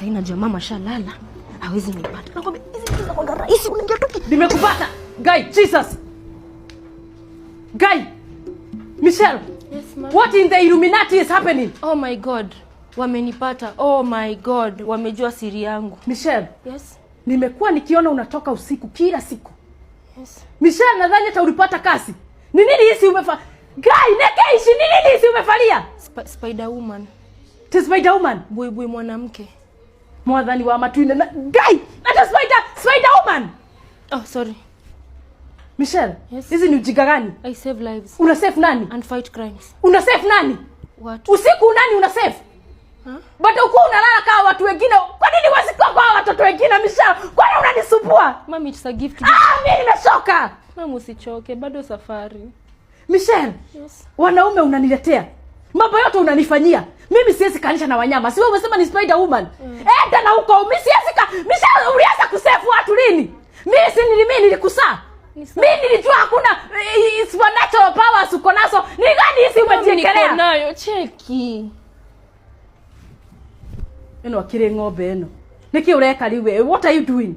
Saina jamaa mashalala. Hawezi nipata. Nakwambia hizi vitu za kwanga rahisi unaingia tu. Nimekupata. Guy, Jesus. Guy. Michelle. Yes, ma'am. What in the Illuminati is happening? Oh my God. Wamenipata. Oh my God. Wamejua siri yangu. Michelle. Yes. Nimekuwa nikiona unatoka usiku kila siku. Yes. Michelle, nadhani hata ulipata kasi. Ni nini hisi umefa? Guy, nekeishi ni nini hisi umefalia? Spider woman. Spider woman. Buibui mwanamke. Mwadhani wa matuine. Guy, hata spider woman. Oh, sorry. Michelle, yes. Hizi ni ujinga gani? I save lives. Una save nani? And fight crimes. Una save nani? What? Usiku nani una save? Bado uko unalala kama watu wengine. Kwa nini wasikuwa kwa watoto wengine Michelle? Kwa nini unanisumbua? Mami, it's a gift. Mimi nimechoka. Mama, usichoke, bado safari. Michelle, yes. Wanaume unaniletea. Mambo yote unanifanyia. Mimi siwezi kanisha na wanyama. Si wewe umesema ni spider woman? Enda na huko. Mimi siwezi Michelle, ulianza kusefu watu lini? Mimi nilikusaa. Mimi nilijua hakuna supernatural powers uko nazo. Ni gani hizi umejikelea? Niko nayo, cheki. Akire ng'ombe eno. Niki ureka liwe. What are you doing?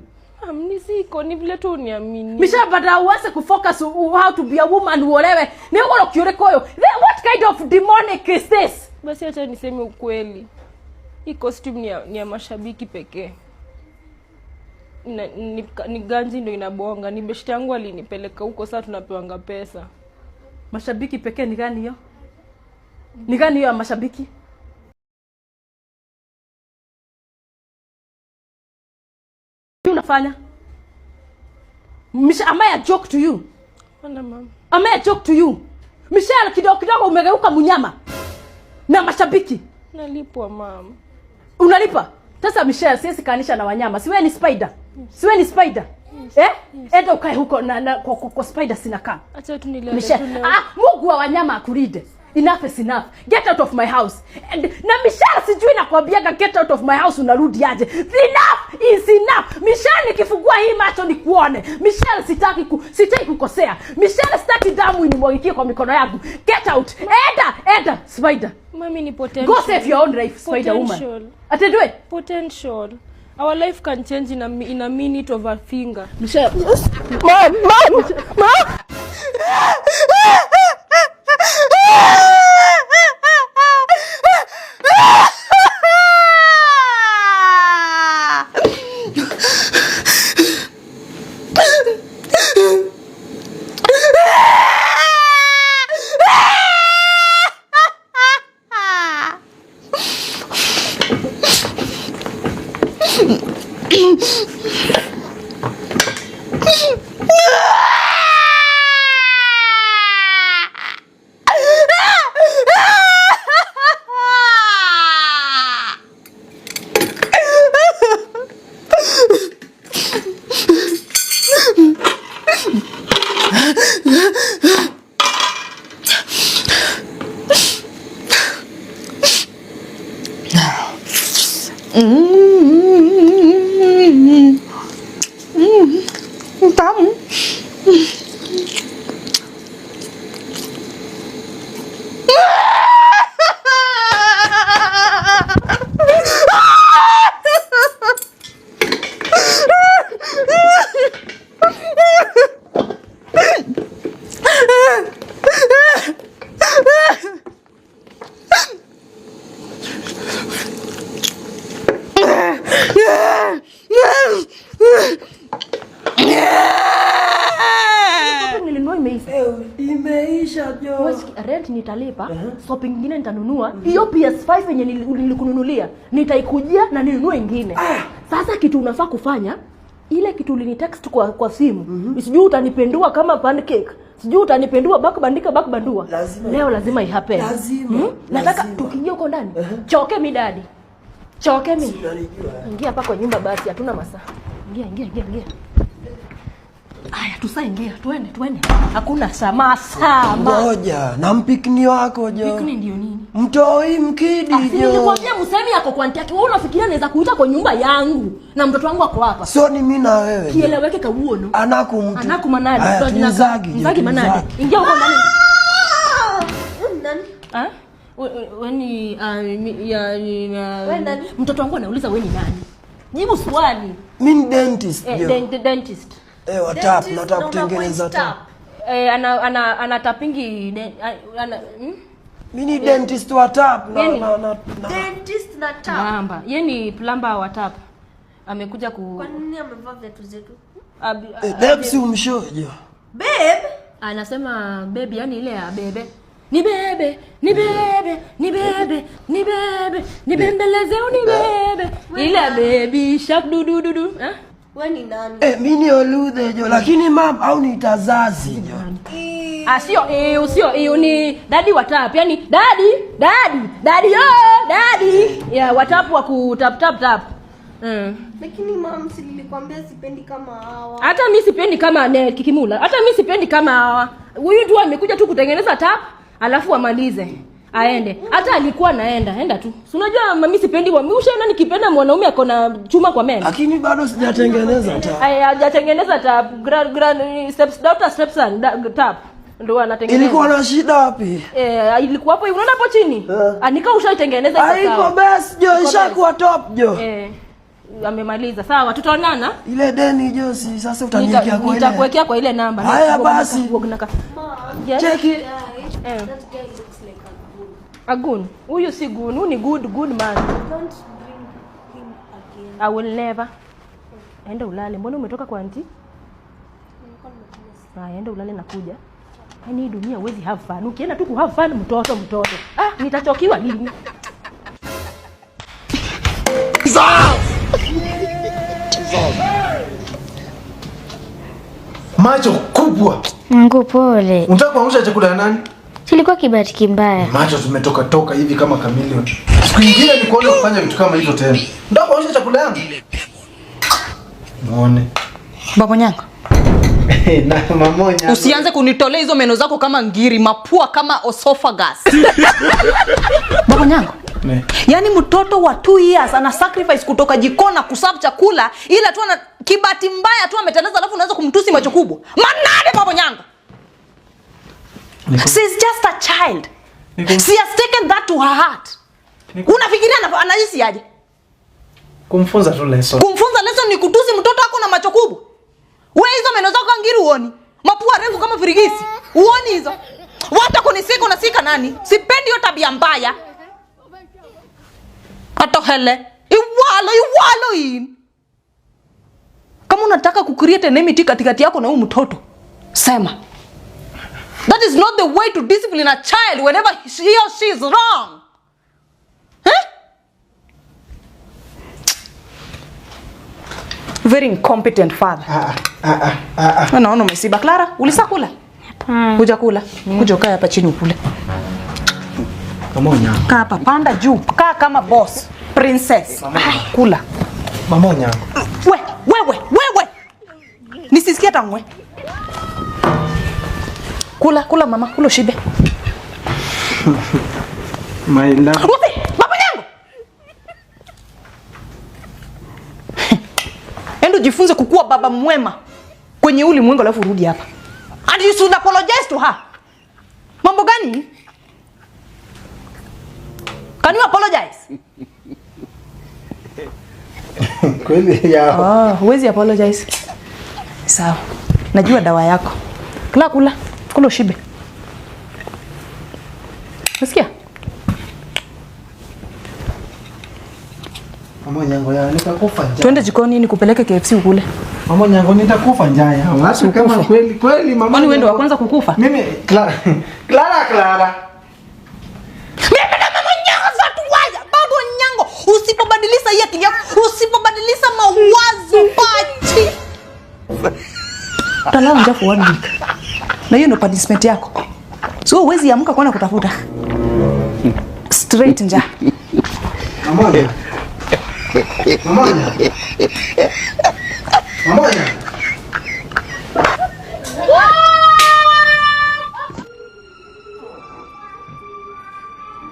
Nisiko ni vile tu uniamini. Misha bada uweze kufocus how to be a woman uolewe. Ni uko kiore koyo. What kind of demonic is this? Basi acha niseme ukweli. Hii costume ni ya mashabiki pekee. Ni ganji ndio inabonga. Ni beshte yangu alinipeleka huko, sasa tunapewa pesa. Mashabiki pekee ni gani hiyo? Ni gani hiyo ya mashabiki? Unafanya? Misha, am I a joke to you? Hapana mama. Am I a joke to you? Michelle, kidogo umegeuka munyama. Na mashabiki. Nalipwa mama. Unalipa? Sasa Michelle, siwezi kanisha na wanyama. Siwe ni spider. Yes. Siwe ni spider. Yes. Yes. Enda ukae huko kwa spider sinakaa. Acha tu nilele. Michelle, Mungu wa wanyama akulinde. Enough is enough. Get out of my house. Na Michelle, sijui nakwambiaga get out of my house unarudi aje. Enough is enough. Michelle, nikifungua hii macho nikuone. Michelle, sitaki kukosea. Michelle, sitaki damu inimwagikie kwa mikono yangu. Get out. Enda spider. Mami, ni potential. Go save your own life, spider woman. Atendwe. Potential. Our life can change in a minute of a finger. Michelle. Yes. Mom. Imeisha jo. Rent nitalipa, shopping nyingine nitanunua. Hiyo PS5 yenye nilikununulia, nitaikujia na ninunue nyingine. Sasa kitu unafaa kufanya, ile kitu ulinitext kwa simu. Sijui utanipendua kama pancake. Sijui utanipendua back bandua. Leo lazima ihappen. Nataka tukijia huko ndani. Choke mi daddy. Choke mi. Ingia hapa kwa nyumba basi, hatuna masaa. Ingia. Aya, tusaingia, twende. Hakuna sama. Ngoja, na mpikini wako jo. Mpikini ndio nini? Mtoi mkidi jo. Nilikwambia msemi yako kwa ntaki. Wewe unafikiria naweza kuita kwa nyumba yangu na mtoto wangu ako hapa? Sio ni mimi na wewe. Kieleweke kauono. Anaku manani. Nzagi manani. Ingia huko ndani. Nani? Weni mtoto wangu anauliza wewe ni nani? Jibu swali. Mimi ni dentist. Dentist. Watap, nataka kutengeneza tap. Anatapingi Mimi ni dentist wa tap Dentist na tap. Namba. Yeye ni plumber wa tap. Amekuja Kwa nini amevaa viatu zetu? Babe si umshojo. Babe, anasema baby, yani ile ya bebe. Ni bebe, ni bebe, ni bebe, ni bebe, ni bembeleze ni bebe. Ile ya baby shark dudu. wewe ni nani? Mimi ni Oludhe jo, lakini mam au ni tazazi jo. Sio ni daddy wa tap. Yani daddy ya WhatsApp wa kutap. Lakini mama nilikwambia sipendi kama hawa. Hata mimi sipendi kama Kikimula. Hata mimi sipendi kama hawa. Huyu tu amekuja tu kutengeneza tap, alafu amalize. Aende. Hata alikuwa enda tu. Si unajua mimi sipendi ushaona nikipenda mwanaume akona chuma kwa meno. Lakini bado sijatengeneza tap. Hajatengeneza tap. Grand steps daughter steps tap. Ndio anatengeneza. Ilikuwa na shida wapi? Ilikuwa hapo, unaona hapo chini? Anika ushaitengeneza hiyo sawa. Haiko best jo, ishakuwa top jo. Amemaliza. Sawa, tutaonana. Ile deni jo, si sasa utaniwekea kwa ile. Nitakuwekea kwa ile namba. Haya basi. Check it. That guy looks like a goon. Huyu si goon, huyu ni good man. Don't bring him again. I will never. Enda ulale. Mbona umetoka kwa auntie? Enda ulale na kuja. Yaani hii dunia huwezi have fun. Ukienda tu ku have fun mtoto. Nitachokiwa nini? Macho kubwa. Mungu pole. Unataka kuangusha chakula ya nani? Kilikuwa kibati kimbaya. Macho tumetoka hivi kama chameleon. Siku nyingine nikuone kufanya vitu kama hivyo tena. Unataka kuangusha chakula yangu? Muone. Baba Nyanga. Na mama Nyanga. Usianze kunitolea hizo meno zako kama ngiri, mapua kama esophagus. Baba Nyanga. Ne. Yaani mtoto wa 2 years ana sacrifice kutoka jikoni kusabu chakula ila tu ana kibati mbaya tu ametandaza, alafu unaanza kumtusi macho kubwa. Manade Baba Nyanga. She's just a child. She has taken that to her heart. Unafikiria anahisi aje? Kumfunza tu lesson. Kumfunza lesson ni kutusi mtoto wako na macho kubwa. Wewe hizo meno zako ngiri uoni? Mapua refu kama firigisi. Uoni hizo? Wata kunisika unasika nani? Sipendi hiyo tabia mbaya. Hata hele. Iwalo in. Kama unataka kucreate enmity katikati yako na huyu mtoto, sema. That is not the way to discipline a child whenever he or she is wrong. Very incompetent father. Naona umesiba. Clara, ulisakula? Hapana. Hujakula. Kuja kaa hapa chini ukule. Mama Nyanga. Kaa hapa, panda juu. Kaa kama boss, princess. Kula. Mama Nyanga. Wewe. Nisisikia tangwe. Kula mama, kula shibe. My love. Baba Nyanga. Endo jifunze kukua baba mwema kwenye ulimwengu alafu rudi hapa. And you should apologize to her. Mambo gani? Can you apologize? Kweli ya. Huwezi apologize. Sawa. Najua dawa yako. Kula shibe. Nasikia? Mama Nyanga ya nitakufa njaa. Twende jikoni nikupeleke KFC ukule. Mama Nyanga nitakufa njaa ya. Basi kama kweli mama. Kwani wewe ndio wa kwanza kukufa? Mimi Clara. Mimi na Mama Nyanga watu waya. Baba Nyanga, usipobadilisha hii akili yako, usipobadilisha mawazo pachi. Talao mjafu 1 week. Na hiyo ndio punishment yako. So huwezi amka kwenda kutafuta. Straight njaa. Mama Nyanga.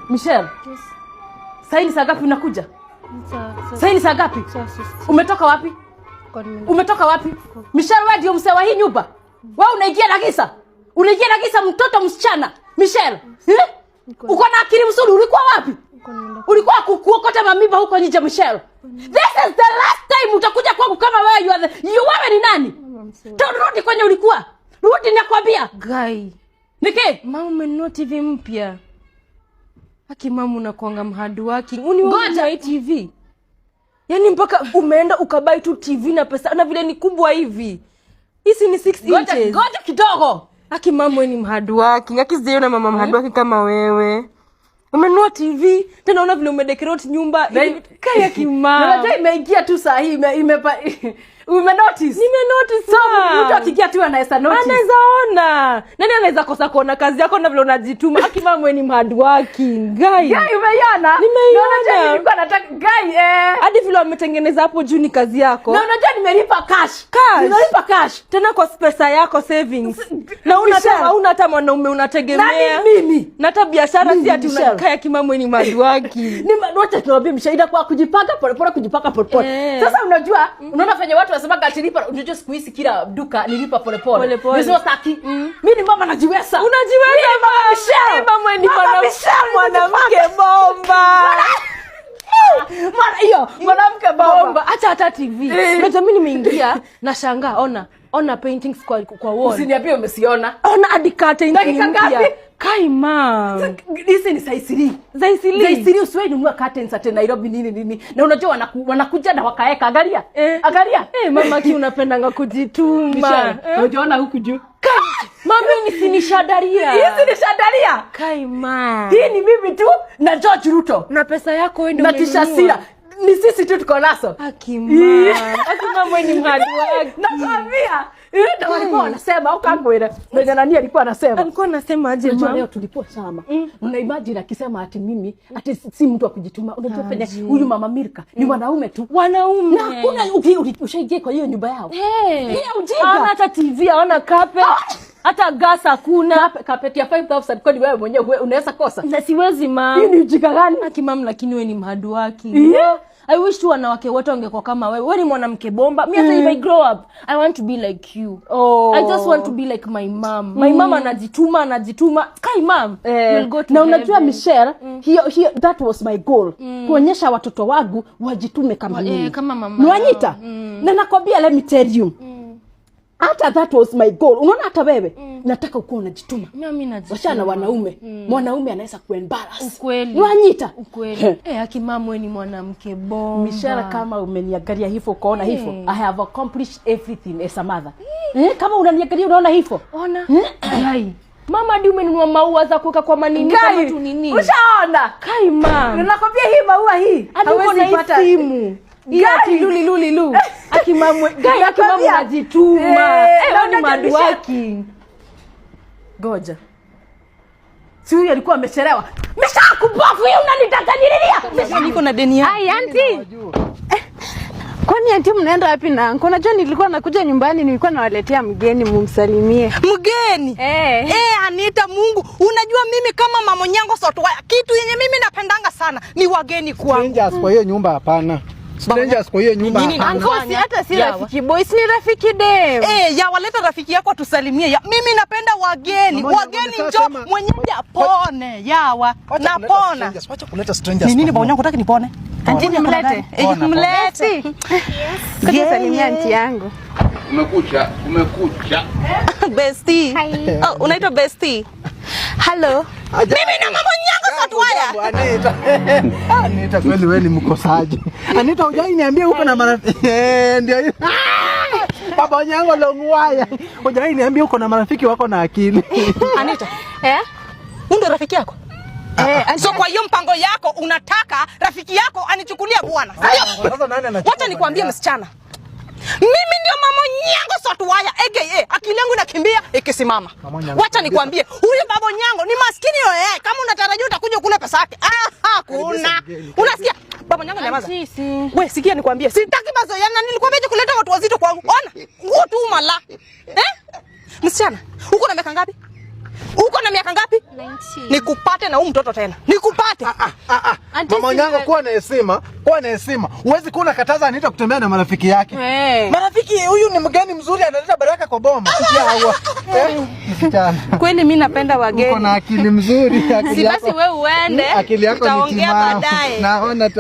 Michelle. Yes. Saini saa gapi unakuja? Saini saa gapi? Umetoka wapi? Michelle, wewe ndio mzee wa hii nyumba. Wewe unaingia na kisa. Unaingia na kisa mtoto msichana. Michelle. Uko na akili mzuri, ulikuwa wapi? Ulikuwa kuokota mamiba huko nje Michelle. This is the last time utakuja kwangu kama wewe wewe ni nani? Rudi kwenye ulikuwa. Rudi nakwambia. Guy. Niki, mama umenunua TV mpya. Haki mama unakuanga mhadu waki. Ngoja hii TV. Yaani mpaka umeenda ukabai tu TV na pesa na vile ni kubwa hivi. Hizi ni 6 inches. Ngoja kidogo. Haki mama wewe ni mhadu waki. Haki ziona mama mhadu waki kama wewe. Umenunua TV, tena una vile umedecorate nyumba. Kaya kimama. Unajua imeingia tu saa hii umenotice. Nimenotice. So mtu akikia tu anaweza notice. Anaweza ona. Nani anaweza kosa kuona kazi yako na vile unajituma? Haki mama wewe ni mhadu waki. Guy. Umeiona? Nimeiona. Nilikuwa nataka guy hadi vile wametengeneza hapo juu ni kazi yako. Na unajua nimelipa cash. Nimelipa cash. Tena kwa pesa yako savings. Na una hata mwanaume unategemea. Nani mimi? Na hata biashara si ati unakaa kimamwe ni madwaki. Ni madwaki tunaambia mshaida kwa kujipaka polepole. Sasa unajua, unaona fanya watu wasema atilipa, unajua siku hizi kila duka nilipa polepole. Hizo saki. Mimi ni mama najiweza. Unajiweza mama Michelle. Mama ni mwanamke bomba. Mwanamke bomba. Acha hata TV. Unajua mimi nimeingia na shangaa ona paintings kwa wall. Usiniambie umesiona. Ona hadi curtains mpya. Kai mama. Hizi ni saisiri. Saisiri usiwe nunua curtains ate Nairobi nini. Na unajua wanakuja na wakaeka angalia. Angalia. Mama ki unapendanga kujituma. Unajiona huku juu. Mami ni sinishadaria. Hizi ni shadaria. Kai mama. Hii ni mimi tu na George Ruto. Na pesa yako wewe ndio umenunua. Na Tishasira. Ni sisi tu tuko naso. Mama ni mhadu wako. Nakwambia. Ndio walikuwa wanasema au kangwera. Ndio nani alikuwa anasema? Alikuwa anasema aje mama? Leo tulipoa sama. Una imagine akisema ati mimi ati si mtu wa kujituma. Unajua fanya huyu mama Milka ni wanaume tu. Wanaume. Na hakuna ushaingia kwa hiyo nyumba yao. Hana hata TV, hana carpet. Hata gas hakuna. Carpet ya 5000 kwani wewe mwenyewe unaweza kosa? Na siwezi mama. Hii ni ujinga gani? Haki mama lakini wewe ni mhadu waki. I wish tu wanawake wote wangekuwa kama wewe. Wewe ni mwanamke bomba. Mimi hata if I grow up, I want to be like you. I just want to be like my mom. My mom anajituma. Kai mom, we'll go to na unajua Michelle, hiyo that was my goal. Kuonyesha watoto wangu wajitume kama mimi. Kama mama. Nwanyita. Na nakwambia let me tell you. Hata that was my goal. Unaona hata wewe nataka ukuwe unajituma. Mimi najituma. Washana wanaume. Mwanaume anaweza kuembarrass. Ukweli. Nwanyita. Ukweli. Haki mama wewe ni mwanamke bomba. Michelle, kama umeniangalia hivyo ukaona hivyo, I have accomplished everything as a mother. Kama unaniangalia unaona hivyo. Ona. Gai. Mama hadi umenunua maua za kuweka kwa manini kama tu nini. Ushaona? Kai mama. Ninakwambia hii maua hii. Hawezi pata simu. Gai lulu. Akimamwe. Gai akimamwe anajituma. Wewe ni madwaki. Goja. Si huyu alikuwa amechelewa. Meshakubafu huyu unanitaka nililia. Sasa niko na deni yako. Ai auntie. Kwani auntie mnaenda wapi na anko? Unajua nilikuwa nakuja nyumbani nilikuwa nawaletea mgeni mumsalimie. Mgeni? Anita Mungu. Unajua mimi kama mama Nyango Sotwa, kitu yenye mimi napendanga sana ni wageni kwangu. Strangers kwa hiyo nyumba hapana. Strangers kwa hiyo nyumba. Anko si hata si rafiki boys ni rafiki dem. Ya waleta rafiki yako tusalimie. Mimi napenda wageni. Wageni njoo mwenyeji apone. Yawa. Napona. Wacha kuleta strangers. Ni nini bwana unataka nipone? Auntie mlete. Mlete. Kaja salimia auntie yangu. Umekucha. Bestie. Unaitwa Bestie. Hello. Mimi na mama Nyango Sotwaya. Anita kweli wewe ni mkosaji. Anita hujai niambia uko na marafiki. Ndio hiyo. Baba Nyango Longwaya. Hujai niambia uko na marafiki wako na akili. Anita. Ndio rafiki yako? So kwa hiyo mpango yako unataka rafiki yako anichukulia bwana. Sasa nani anachukua? Wacha nikwambie msichana. Mimi ndio mama Nyango Sotwaya aka akili yangu inakimbia ikisimama. Wacha nikwambie huyu baba Nyango ni maskini yeye. Kama unatarajia utakuja kule pesa yake. Hakuna. Unasikia? Baba Nyango nyamaza. Wewe sikia nikwambie. Sitaki mazoea na nilikwambia kuleta watu wazito kwangu. Ona. Nguo tu mala. Msichana, uko na miaka ngapi? Uko Uko na miaka ngapi? 19. Nikupate na huyu mtoto tena. Nikupate. Mama nyango, kuwa na heshima, kuwa na heshima. Huwezi kuna kataza Anita kutembea na marafiki yake. Marafiki, huyu ni mgeni mzuri, analeta baraka kwa boma. Msichana. Kweli mimi napenda wageni. Uko na akili mzuri, Si basi wewe uende. Akili yako ni timamu. Naona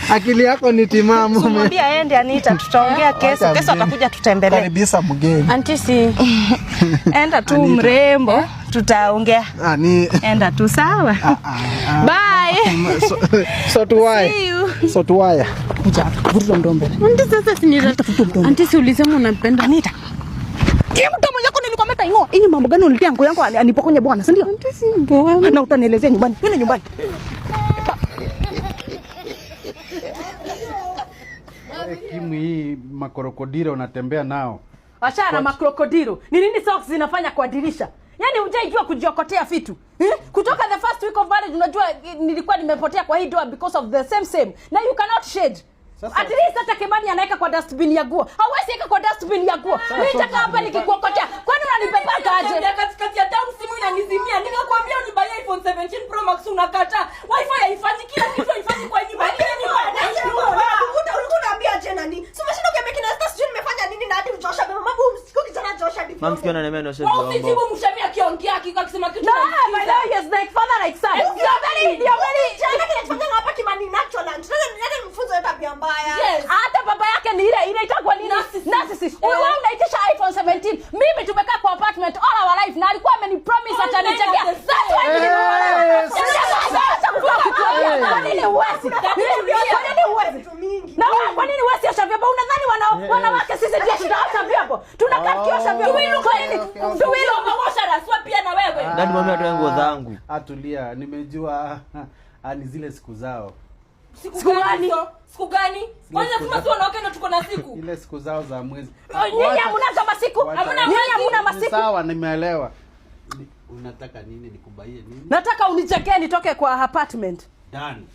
akili yako ni timamu. Mwambie aende Anita, tutaongea kesho. Kesho atakuja tutembelee. Karibisha mgeni. Auntie si. Enda tu mrembo, tutaongea. Enda tu sawa. Bye. So tuwaya. Kuja, vuruta mdombe. Auntie sasa sinileta. Auntie si ulisema unapenda Anita. Mtomo yako nilikwambia taingoa. Hii mambo gani ulitia yangu anipokonye bwana, si ndio? Auntie si bwana. Na utanielezea nyumbani. Twende nyumbani. Kimu hii makrokodilo unatembea nao. Achana na makrokodilo. Ni nini socks zinafanya kwa dirisha? Yaani hujaijua kujiokotea vitu. Kutoka the first week of marriage unajua nilikuwa nimepotea kwa hii doa because of the same. Now you cannot shade. At least hata Kimani anaweka kwa dustbin ya nguo. Hauwezi weka kwa dustbin ya nguo. Mimi nitaka hapa nikikuokotea. Kwani unanipepaka aje? Katikati ya town simu inanizimia. Nikakwambia unibuy iPhone 17 Pro Max unakataa. Wifi haifanyi, kila kitu haifanyi kwa nyumba. Ulikuwa unaambia je nani? Si umeshinda ukiambia kina sasa sijui nimefanya nini na hadi uchosha mama mabu msiku kijana Joshua bibi. Mama sikiona nime no shade. Usitibu mshamia akiongea akisema kitu. No, my love is like father like son. You're very Jana kinachofanya hapa Kimani natural and nani mfunzo yote tabia mbaya. Yes. Hata baba yake ni ile inaitwa nini? Narcissist. Wewe unaitisha iPhone 17. Mimi tumekaa kwa apartment all our life na alikuwa amenipromise atanichekea. That's why kwa nini uwezi? Na kwa nini uwezi osha vyombo? Unadhani wanawake sisi ndio tutaosha vyombo? Tunakaa kiosha vyombo. Tuwilo maosha raswa pia na wewe. Ndani mami atoe nguo zangu. Atulia, nimejua ni zile siku zao. Siku gani? Siku gani? Kwanza sema si wanawake ndio tuko na siku. Ile siku zao za mwezi. Nyinyi hamna masiku? Hamna masiku. Sawa, nimeelewa. Unataka nini nikubaie nini? Nataka unichekee nitoke kwa apartment. Dan.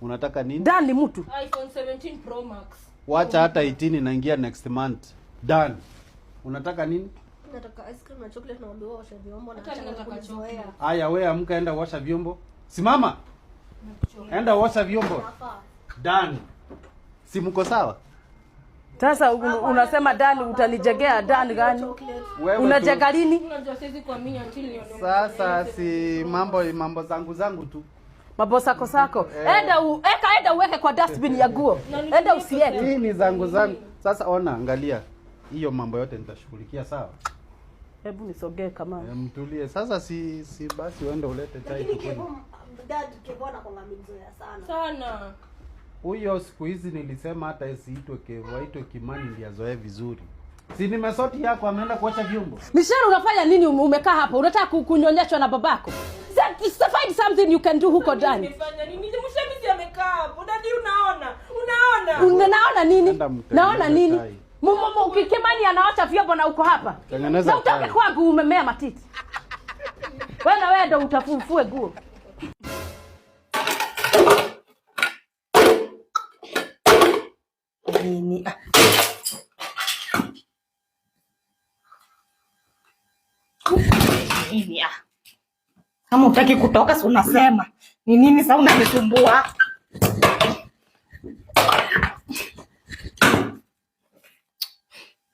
Unataka nini? Dan ni mtu. iPhone 17 Pro Max. Wacha hata 18 naingia next month. Dan. Unataka nini? Nataka ice cream na chocolate na ombe osha vyombo na nataka chocolate. Haya wewe amka enda osha vyombo. Simama. Enda osha vyombo. Dan. Si mko sawa? Sasa unasema Dan utanijegea Dan gani? Unajega lini? Unajua sisi kwa mimi until Sasa si mambo zangu tu. Mambo sako. Enda uweke kwa dustbin ya nguo. Enda usiweke. Hii ni zangu. Sasa ona, angalia. Hiyo mambo yote nitashughulikia, sawa? Hebu nisogee kama. Mtulie. Sasa si basi uende ulete chai tukuni. Dad kebona kwa ngamzoea sana. Huyo siku hizi nilisema hata isiitwe Kevo, aitwe Kimani ndiye azoe vizuri. Si nimesoti yako ameenda kuacha vyombo. Michelle unafanya nini umekaa hapa? Unataka kunyonyeshwa na babako? Find something you can do huko ndani. Nimefanya nini? Mshamizi amekaa hapo. Dadi unaona? Unaona nini? Naona nini? Kimani anaacha vyombo na uko hapa. Na utoke kwangu umemea matiti. Wewe ndio utafufue nguo. Nini? Nini? Kama utaki kutoka si unasema. Ni nini sasa unanisumbua?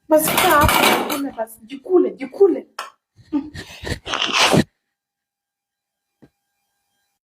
Basi kaa hapo, jikule.